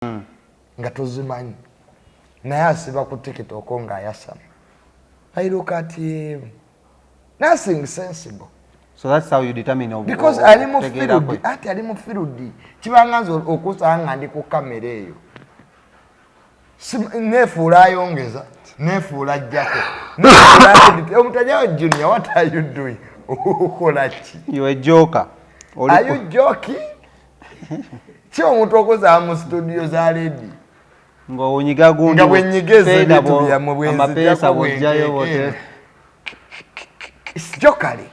nga tozimanyi naye asiba ku TikTok nga ayasama. I look at him. Nothing sensible. So that's how you determine because ali mu field ati ali mu field kibangazo okusanga ndi ku kamera eyo nefuula ayongeza nefuula ajjako omutajawo junior, what are you doing? Ukola ki? You a joker. Are you joking? Ki omuntu okoza mu studio za lady ngo onyiga gundi nga bwenyigeze bitu bya mu bwenzi amapesa bujjayo bote. It's jokery.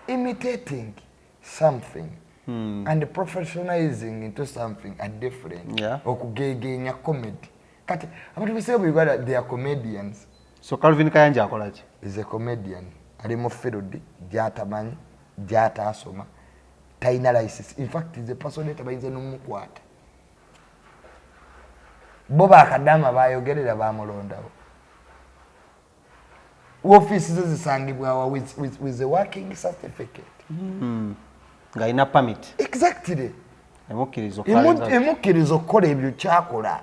Imitating something and professionalizing into something are different. Yeah. Okugegenya comedy. Kati abantu bese buganda they are comedians. So Calvin Kayanja akola ki? Is a comedian. Ali mu field gyatamanyi gyata asoma taina license. In fact is a person that bayinze n'omukwata. Boba akadama bayogerera bamulondawo. Offices zisangibwa with a working certificate. Nga ina permit. Exactly. Emukirizo kola ebyo kyakola.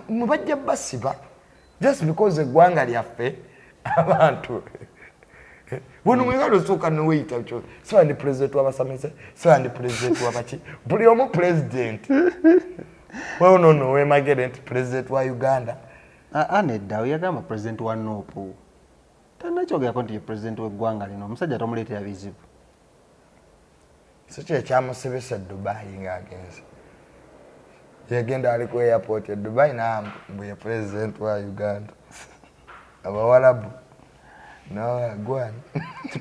Mubajja basiba just because eggwanga lyaffe abantu. Wano mwegalo soka no wait acho. So and president w'abasamize, so and president w'abachi. Buli omu president. Well no we mageret president wa Uganda. Anedda oyagamba president wa Nopu. Tanakyogera ko nti president w'eggwanga lino omusajja tomuleetera bizibu. So kye kyamusibisa Dubai ng'agenze. Yagenda ali ku airport ya Dubai na mbuye president wa Uganda. Abawalabu. No, go on.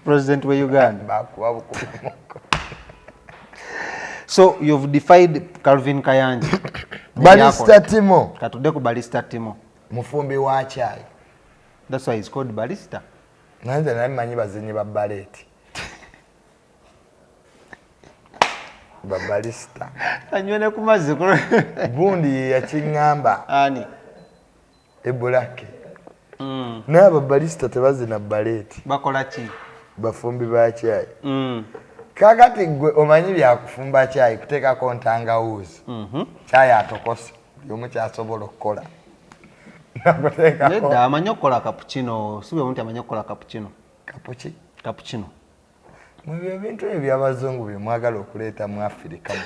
President wa Uganda. Bakuwa. So you've defied Calvin Kayanja. Balisita Timo. Katudde ku Balisita Timo. Mufumbi wa chai. That's why it's called Balisita. Nanze namanyi bazinyi ba ballet. Balisita. Anywene kumaze ko. Bundi ya chingamba. Ani. Ebulake. N'aba balisita tebazina ballet. Bakola ki? Bafumbi ba chai. Kakati gwe omanyi bya kufumba chai kuteeka ko ntangawuzi. Chai atokose. Yomu kyasobola okukola. Nedda amanyi okukola cappuccino. Si bwe muntu amanyi okukola cappuccino. Cappuccino. Mu bintu eby'abazungu bye mwagala okuleeta mu Afirika muno.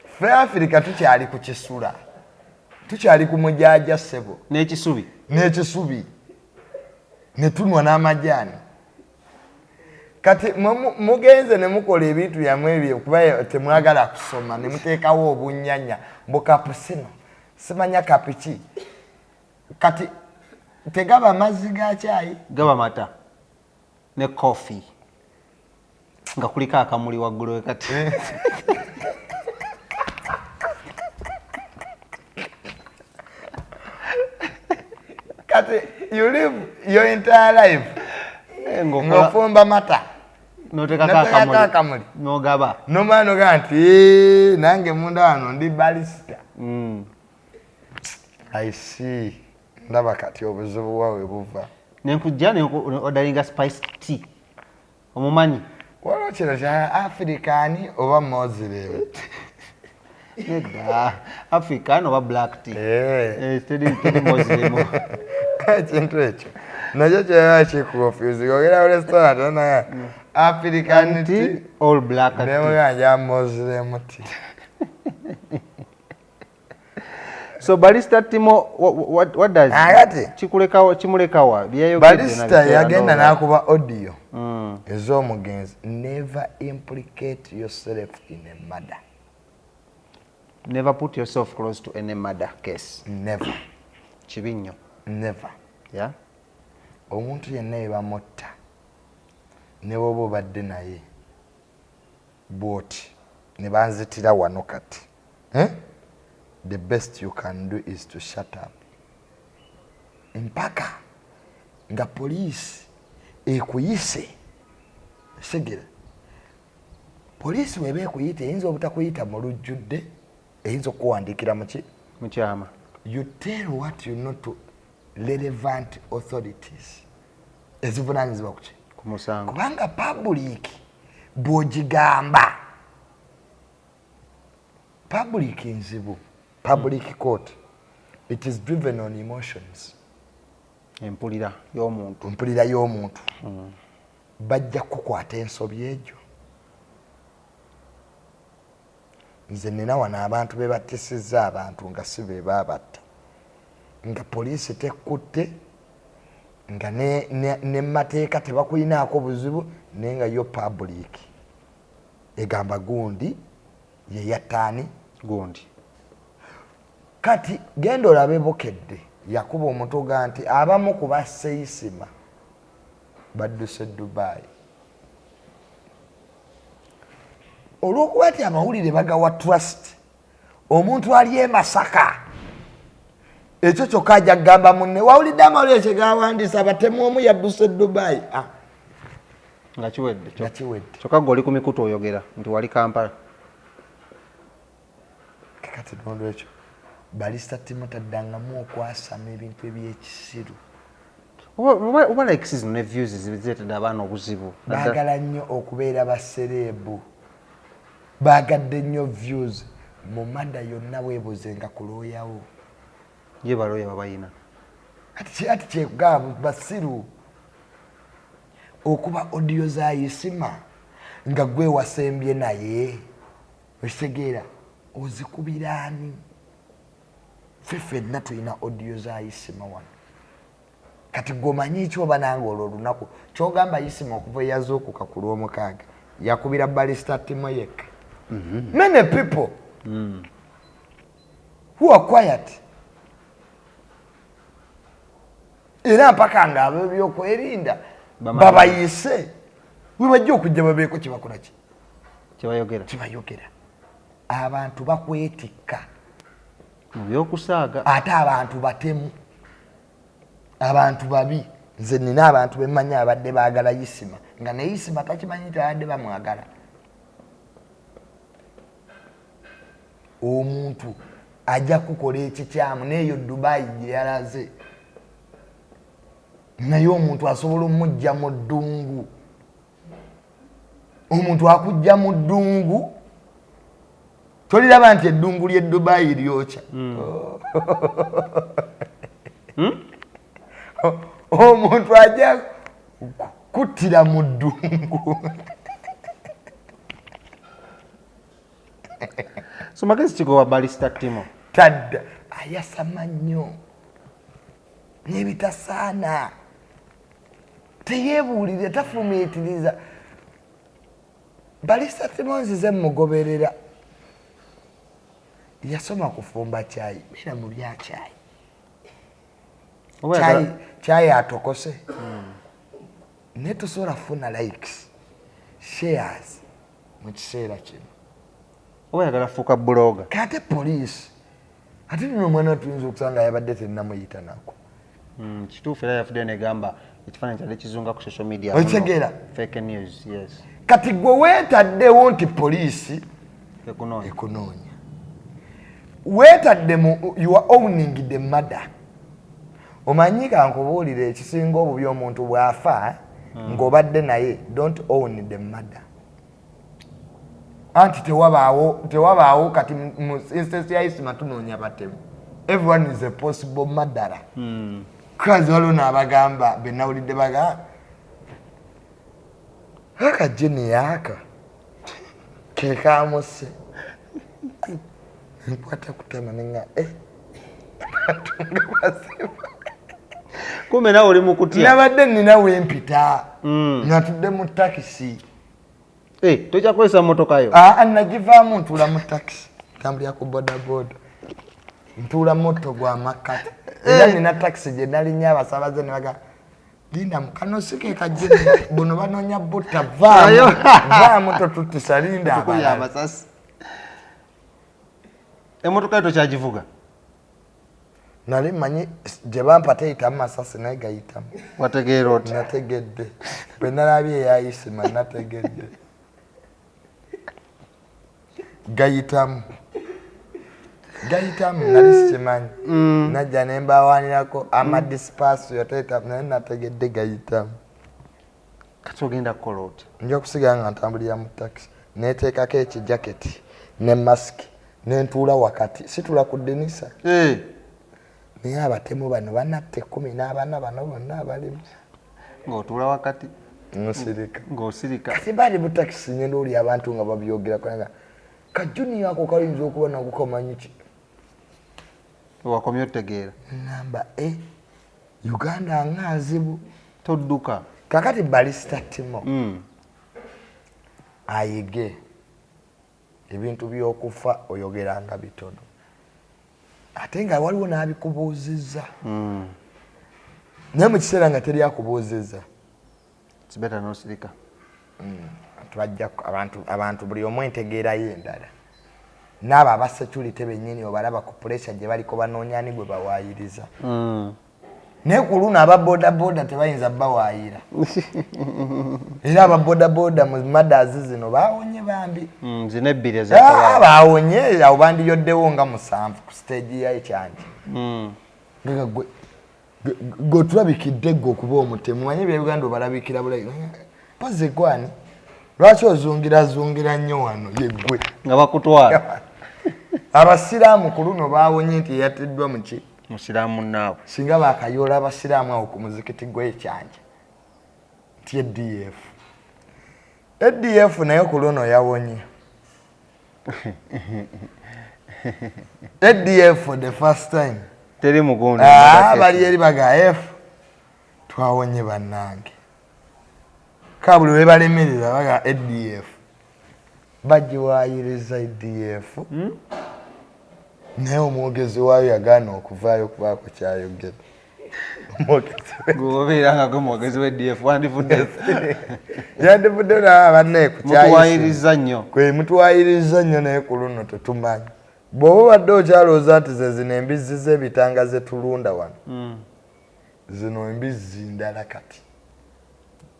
Ffe Afirika tukyali ku kisula. Tukyali ku mujaja ssebo. N'ekisubi. N'ekisubi. Ne tunwa n'amajaani. Kati mugenze ne mukola ebintu byamwe ebyo kuba temwagala kusoma ne muteekawo obunnyanya mbu cappuccino. Simanya kapiki. Kati tegaba mazzi ga chai. Gaba mata. Ne coffee. Nga kulika akamuli waggulu kati. Kati you live your entire life. Ngofumba mata. Noteka akamuli. Nogaba. No mano ganti nange munda wano ndi Balisita. I see. Ndaba kati obuzibu wawe buva. Nenkujja ne odalinga spice tea. Omumanyi. Wala kino kya African oba Muslim. Nedda African oba black tea. Steady Muslim. Kintu ekyo. Nakyo kyaki confusing. Ogera restaurant na African tea all black tea. Nemuganja Muslim tea. So Balisita Timo, what does chimulekawa Balisita yagenda nakuba audio ez'omugenzi. Never implicate yourself in a murder. Never put yourself close to any murder case. Never. Chibinyo. Never. Yeah. Omuntu yenna ebamotta ne bwoba obadde naye bwoti ne banzitira wano kati. The best you can do is to shut up. Mpaka nga police ekuyise segera. Police webe ekuyite eyinza obutakuyita mu lujjudde eyinza okuwandiikira mu kyama. You tell what you know to relevant authorities. Ezivunanyizibwa ku musango. Kubanga public bw'ogigamba public inzibu, public court, it is driven on emotions. Empulira y'omuntu. Empulira y'omuntu. Bajja kukwata ensobi ejo. Nze nina wano abantu be battisiza abantu nga si be baabatta. Nga poliisi tekutte, nga ne mateeka tebakuyinaako buzibu, naye nga yo public. Egamba gundi ye yattaani gundi. Kati genda olabe Bukedde yakuba omutuga nti abamu ku baseeyisima badduse Dubai. Olw'okuba ti amawulire bagawa trust omuntu ali e Masaka ekyo kyokka ajja kugamba munne wawulidde amawulire kye gawandiisa abatemu omu yadduse Dubai. Nga kiwedde. Kyokka ng'oli ku mikutu oyogera nti wali Kampala. Kati n'olwekyo Balisita Timo taddangamu okwasama ebintu eby'ekisiru. Oba like season ne views zireetedde abaana obuzibu. Baagala nnyo okubeera basereebu. Baagadde nnyo views mu madda yonna weebuzenga ku looyawo. Ye balooya babayina. Ati kyekugamba basiru okuba audio zayisima nga gwe wasembye naye okitegeera ozikubira ani. Ffenna tulina audio zayisima wano. Kati gomanyi kyoba nange olwo olunaku kyogamba yisima okuva eyazuukuka ku lw'omukaaga yakubira Balisita Timo yekka. Many people who are quiet. Era mpaka nga ab'ebyokwerinda babayise we bajja okujja babeeko kyebakola ki kibayogera. Abantu bakwetikka mu by'okusaaga ate abantu batemu, abantu babi. Nze nina abantu bemmanyi abadde baagala yisima nga ne yisima takimanyi nti abadde bamwagala. Omuntu ajja kukola ekikyamu n'eyo Dubai gye yalaze naye omuntu asobola omujja mu ddungu. Omuntu akujja mu ddungu toliraba nti eddungu ly'e Dubai lyokya. Omuntu ajja kuttira mu ddungu. So magezi kigowa Balisita Timo Tadda ayasama nnyo n'ebitasaana. Teyeebuulire, tafumiitiriza. Balisita Timo nzize mugoberera. Yasoma kufumba caayi, beera mu bya caayi. Caayi atokose. Ne tusobola kufuna likes, shares mu kiseera kino. oba yagala fuuka blogger. Kate poliisi ate nno omwana tuyinza okusanga yabadde tennamuyita nako. Kituufu era yafudde negamba ekifaananyi kyali kizunga ku social media. Okitegeera? Fake news, yes. Kati gwe weetaddewo nti poliisi ekunoonya. Weetadde mu you are owning the murder. Omanyi kankubuulire ekisinga obubi omuntu bw'afa ng'obadde naye don't own the murder. Anti tewabaawo kati mu instance ya isima tunoonya batemu. Everyone is a possible murderer. Kazi waliwo n'abagamba benawulidde bagamba aka jeni yaka kekamuse nkwata kutema nenga katunga kwasiba kumbe nawe oli mu kutya. Nabadde nina wempita natudde mu takisi. Tojja kwesa mmotoka yo? Nagivaamu ntuula mu takisi tambulira ku bodaboda ntuula moto gwa makkati. Era nina takisi gye nalinnya abasaabaze ne bagamba linda mukano sike kajjeni buno banoonya butta vaamu totutisa linda amasasi. Emmotoka yo tokyagivuga? Nali manyi gye bampa teyitamu masasi naye gayitamu. Wategeera oti? Nategedde. Bwe nalabye eyayisima nategedde. Gayitamu nali sikimanyi. Najja ne mbaawaanirako amadisipaasi yotayitamu naye nategedde gayitamu. Kati ogenda kukola oti? Nja kusigala nga ntambulira mu takisi neeteekako ekijaketi ne masiki nentuula wakati situla ku Denisa naye abatemu bano banatte 14 bano bonna abalimu ng'otuula wakati ng'osirika kati bali mu takisi ngenda oli abantu nga babyogera kubanga kajuni ako kayinza okuba nako kamanyi ki wakomye otegeera ngamba Uganda ngaazibu todduka kakati Balisita Timo ayige ebintu by'okufa oyogeranga bitono ate nga waliwo n'abikubuuzizza naye mu kiseera nga teri akubuuzizza kibeta n'osirika abantu buli omu entegeerayo endala n'abo abaseculite bennyini obalaba ku puresha gye baliko banoonyani gwe bawaayiriza naye ku luno ababodaboda tebayinza bawaayira era ababodaboda mu madazi zino baawonye bambi zino ebbiri baawonye awo bandiyoddewo nga 7 ku stage ya ekyanje gwe otulabikidde gwe okuba omutemu manye ebyabuganda obalabikira bulayi poze gwani lwaki ozungirazungira nnyo wano yeggwe nga bakutwala abasiraamu ku luno baawonye nti eyattiddwa muki musiraamu naawe singa bakayoola abasiraamu awo ku muzikiti gw'ekyanja nti ADF naye ku luno yawonye ADF for the first time teri mugundi bali eri baga F twawonye bannange kabuli we balemerera baga ADF bagiwaayiriza ADF naye omwogezi waayo yagaana okuvaayo kubaako kyayogera gobeera gwe mwogezi w'EDF wandivudde yandivudde bannaye mutuwaayiriza nnyo kwe mutuwaayiriza nnyo naye ku luno tetumanyi bw'oba badde okyalowooza nti ze zino embizzi z'ebitanga ze tulunda wano zino embizzi ndala kati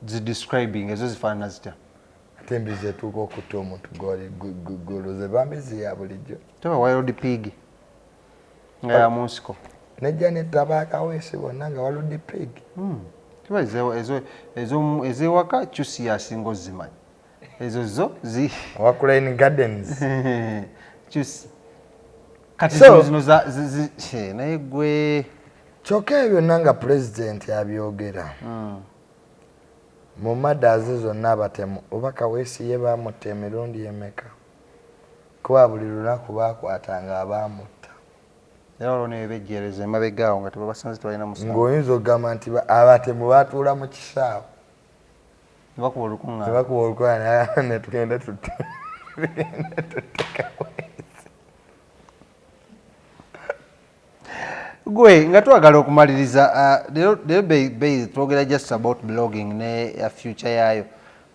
zidescribing ezo zifaanana zitya ate embizzi etuuka okutta omuntu goloze bambizi ya bulijjo teba wild pig nga ya munsiko nejja nettabaakaweesi bonna nga waludi pig tiba ezewaka kyusi yasinga ozimanyi ezo zo Wakulain Gardens kyusi kati zino naye gwe kyokka ebyo byonna nga pulezidenti abyogera mu madazi zonna abatemu oba kaweesi ye baamutta emirundi emeka kuba buli lunaku baakwatanga abaamutta era olwo neyo bejjeereza emabega awo nga tebabasanze tebalina musango ng'oyinza okugamba nti abatemu baatuula mu kisaawe nebakuba olukuŋŋaana netugenda tutte gwe nga twagala okumaliriza leero twogera just about blogging ne future yayo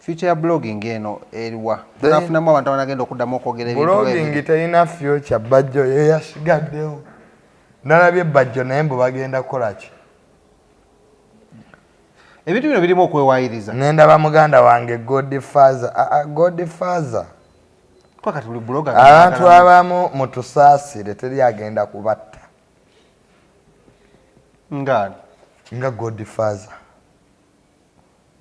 future ya blogging eno eriwa tunafunamu abantu abanagenda okuddamu okwogera blogging terina future bajjo yeyasigaddewo nalabye bajjo naye mbu bagenda kukola ki ebintu bino birimu okwewaayiriza nendaba muganda wange Godfather twakati buli blogger abantu abamu mutusaasire teri agenda kubatta nga Godfather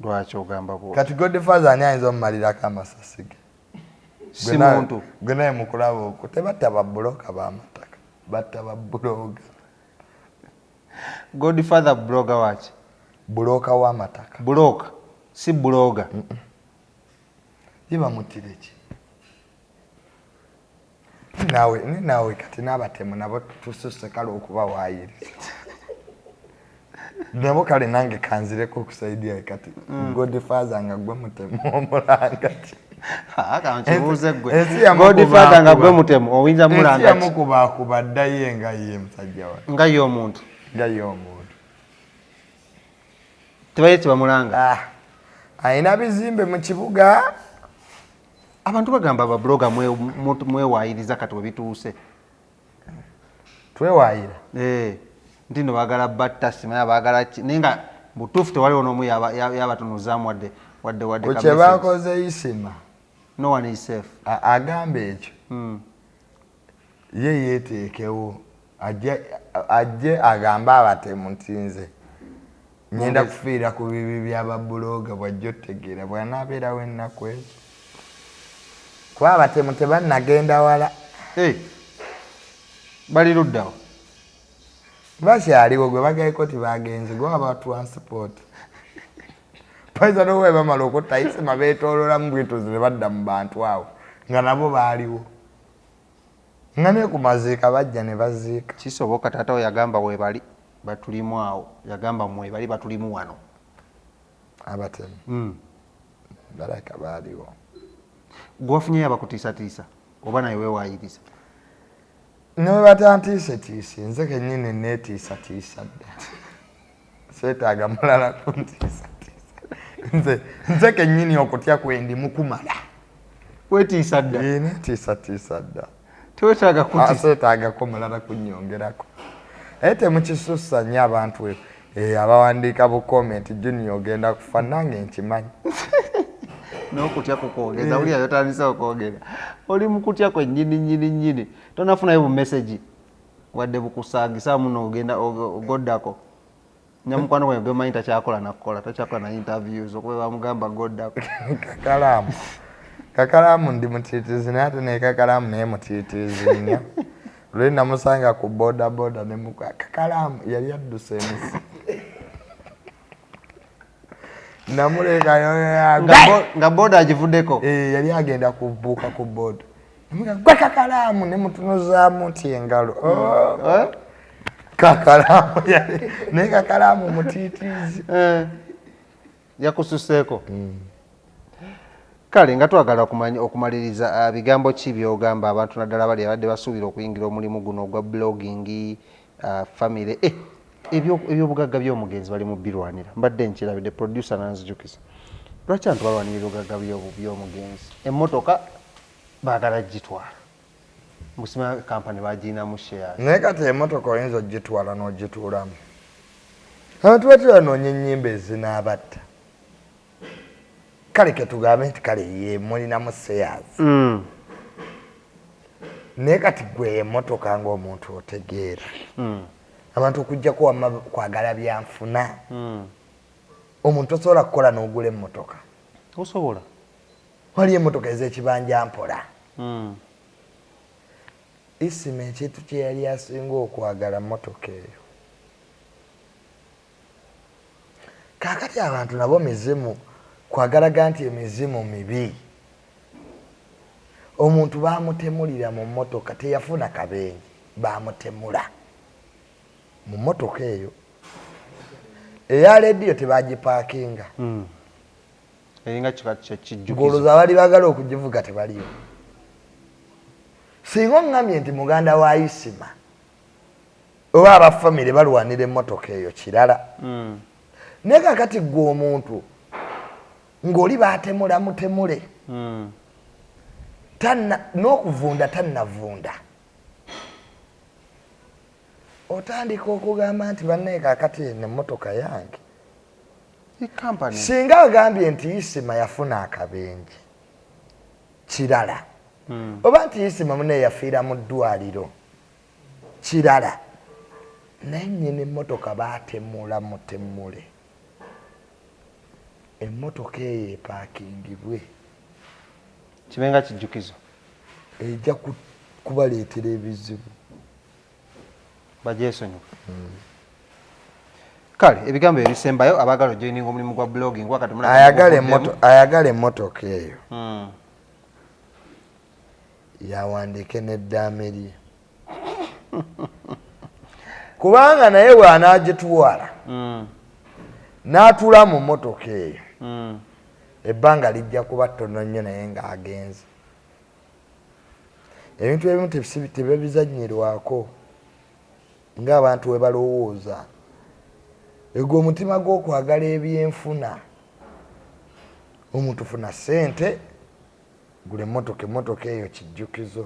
lwaki ogamba bwo kati Godfather ani ayinza omumalirako amasasi ge si muntu gwe naye mukulaba okwo tebatta babbuloka b'amataka batta babbuloga Godfather blogger waki buloka w'amataka buloka si blogger ye bamutire ki naawe kati n'abatemu nabo tususse kale okubawaayiriza nabo kale nange kanzireko okusaidia kati Godfather nga gwe mutemu omulanga ki kankibuuze gwe Godfather nga gwe mutemu oyinza mulanga ki yamukubakuba ddaye nga ye musajja wa nga ye omuntu tebaye tebamulanga ayina bizimbe mu kibuga abantu bagamba ababloga mwewaayiriza kati webituuse twewaayira nti no baagala batta simanya baagala ki naye nga butuufu tewaliwo n'omu yabatunuzaamu wadde kye baakoze isima no one is safe agamba ekyo ye yeeteekewo ajje agambe abatemu nti nze ngenda kufiira ku bibi by'ababuloga bwajja otegeera bwanaabeerawo ennaku ezo kuba abatemu tebannagenda wala bali luddawo bakyaliwo gwe bagaeko tibagenze gwe aba transport paiza nowe bamala okutta isima beetooloolamu bwituzi ne badda mu bantu awo nga nabo baaliwo nga ne ku maziika bajja ne baziika kisoboka taata we yagamba weebali batulimu awo yagamba mwebali batulimu wano abatemu balaka baaliwo gwafunyeyo abakutiisatiisa oba naye weewaayiriza ne batantiisetiise nze kennyini neetiisatiisa dda seetaaga mulala kuntiisatiisa nze kennyini okutya kwendi mukumala weetiisa dda neetiisatiisa dda tewetaaga seetaagako mulala kunnyongerako naye temukisussa nnyo abantu abawandiika bu comment junior ogenda kufa nange nkimanyi n'okutya kukwogeza wuli ayotandisa okwogera oli mukutya kwennyini tonafunayo bumesagi wadde bukusaagisa muno ogenda ogoddako nyamukwano gwange gwemanyi takyakola nakukola takyakola na interviews okuba bamugamba goddako kakalaamu ndi mutiitizi naye ate naye kakalaamu naye mutiitizi nnyo lwe namusanga ku bodaboda nemuka kakalaamu yali adduse emisi namulekayo nga boda agivuddeko yali agenda kubuuka ku boda gwe kakalaamu nemutunuzaamu nti engalo kakalaamu naye kakalaamu mutiitizi yakususeeko kale nga twagala okumaliriza bigambo ki byogamba abantu naddala bali abadde basuubira okuyingira omulimu guno ogwa blogging family ebyobugagga by'omugenzi bali mu birwanira mbadde nkirabidde producer nanzijukiza lwaki abantu balwanira ebyobugagga by'omugenzi emmotoka baagala gitwala musima kampani bagiinamu shares naye kati emmotoka oyinza ogitwala n'ogituulamu abantu batibanoonya ennyimba ezinaabatta kale ketugambe nti kale ye mulinamu shares naye kati gwe emmotoka ng'omuntu otegeera abantu okujjako wamma kwagala byanfuna omuntu osobola kukola n'ogula emmotoka osobola wali emmotoka ez'ekibanja mpola isima ekintu kye yali asinga okwagala mmotoka eyo kaakati abantu nabo mizimu kwagalaga nti emizimu mibi omuntu baamutemulira mu mmotoka teyafuna kabenje baamutemula mu mmotoka eyo eya lediyo tebagipaakinga eringa kijjukizo ng'olowooza bali baagala okugivuga tebaliyo singa oŋŋambye nti muganda wa isima oba abafamire balwanira emmotoka eyo kirala naye kakati gwe omuntu ng'oli baatemula mutemule n'okuvunda tannavunda otandika okugamba nti bannaye kakati emmotoka yange singa agambye nti isima yafuna akabenje kirala oba nti isima munaye yafiira mu ddwaliro kirala naye nnyini emmotoka baatemula mutemule emmotoka eyo epaakingibwe kibenga kijjukizo ejja kubaleetera ebizibu bagyesonyiwa kale ebigambo ebisembayo abaagala ojoininga omulimu gwa blogging wakati ayagala emmotoka eyo yawandiike n'eddaame lye kubanga naye bw'anaagitwala n'atuula mu mmotoka eyo ebbanga lijja kuba ttono nnyo naye ng'agenze ebintu ebimu tebabizannyirwako ng'abantu we balowooza egwo omutima gw'okwagala ebyenfuna omuntu funa ssente gula emmotoka eyo kijjukizo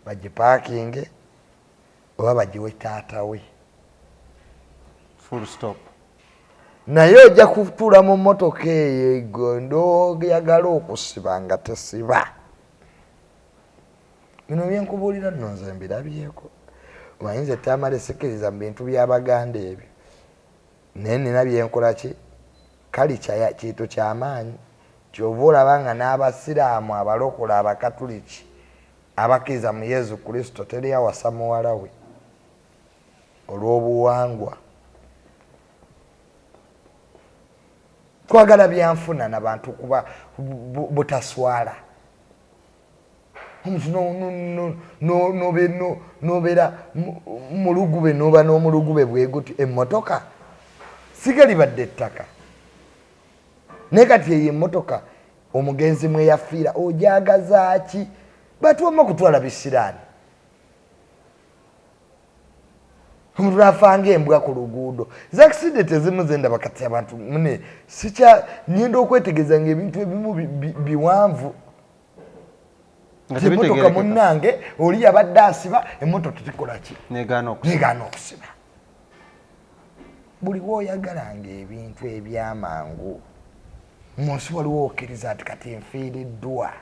bagipaakinge oba bagiwe taata we full stop naye ojja kutuula mu mmotoka eyo ndoyagala okusiba nga tesiba bino byenkubuulira nno nze mbirabyeko omanyiza Tamale sikiriza mu bintu by'Abaganda ebyo naye nina byenkola ki kali kintu ky'amaanyi kyova olaba nga n'abasiraamu abalokola abakatuliki abakkiriza mu Yesu Kristo teri awasa muwala we olw'obuwangwa. Twagala byanfuna n'abantu kuba butaswala. Omuntu nobeera mulugube noba n'omulugube bwe guti emmotoka sigali badde ettaka. Naye kati eyo emmotoka omugenzi mwe yafiira ojagaza ki? Batuwama kutwala bisiraani. Omuntu afanga embwa ku luguudo. Zaksidenti ezimu zendaba kati abantu mune nyenda okwetegeeza ng'ebintu ebimu biwanvu. Emmotoka munnange oli yabadde asiba emmotoka tikola ki? Negaana okusiba. Buli w'oyagalanga ebintu ebyamangu mu nsi waliwo okkiriza ati kati nfiiriddwa.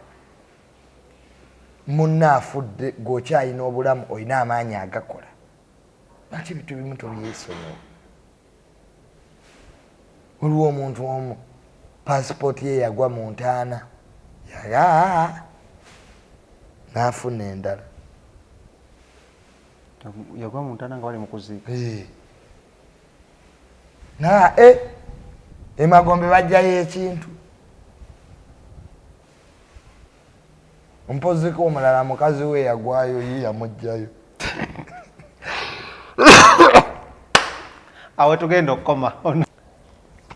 Munna afudde g'okyalina obulamu olina amaanyi agakola. Lwaki ebintu ebimu tobyesobola? Waliwo omuntu omu paasipooti ye yagwa mu ntaana n'afuna endala. Yagwa mu ntaana nga bali mu kuziika. Emagombe bajjayo ekintu. Mpozeko omulala mukazi we yagwayo ye yamugjayo. Awe tugenda okukoma.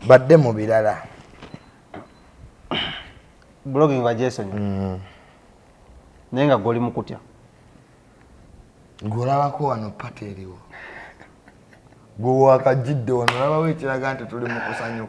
Badde mu birala. Blogging wa Jason. Naye nga goli mu kutya. Golabako wano pata eriwo. Gwe wakajjidde wano olabawo ekiraga nti tuli mu kusanyuka.